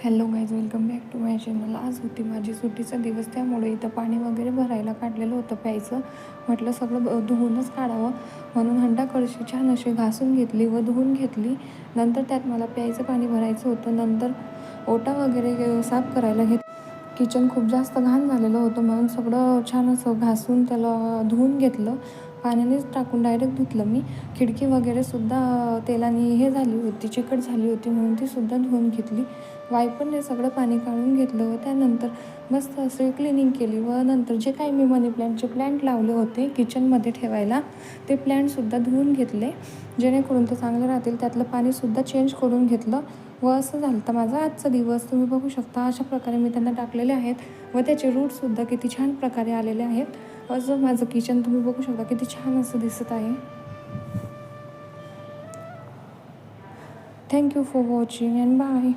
Hello guys, welcome back to my channel. आज होती माझी सुट्टीचा दिवस, त्यामुळे इथं पाणी वगैरे भरायला काढलेलं होतं प्यायचं. म्हटलं सगळं धुवूनच काढावं म्हणून हंडा कळशी छान अशी घासून घेतली व धुवून घेतली. नंतर त्यात मला प्यायचं पाणी भरायचं होतं. नंतर ओटा वगैरे साफ करायला किचन खूप जास्त घाण झालेलं होतं म्हणून सगळं छान असं घासून त्याला धुवून घेतलं. पाण्यानेच टाकून डायरेक्ट धुतलं मी. खिडकी वगैरेसुद्धा तेलाने हे झाली होती, चिकट झाली होती म्हणून तीसुद्धा धुवून घेतली. वायपरने सगळं पाणी काढून घेतलं व त्यानंतर मस्त असे क्लिनिंग केली. व नंतर जे काही मी मनी प्लॅन्टचे प्लॅन्ट लावले होते किचनमध्ये ठेवायला, ते प्लॅन्टसुद्धा धुवून घेतले जेणेकरून ते चांगले राहतील. त्यातलं पाणीसुद्धा चेंज करून घेतलं व असं झालं तर माझा आजचा दिवस. तुम्ही बघू शकता अशा प्रकारे मी त्यांना टाकलेले आहेत व त्याचे रूटसुद्धा किती छान प्रकारे आलेले आहेत. असं माझं किचन तुम्ही बघू शकता किती छान असं दिसत आहे. Thank you for watching and bye.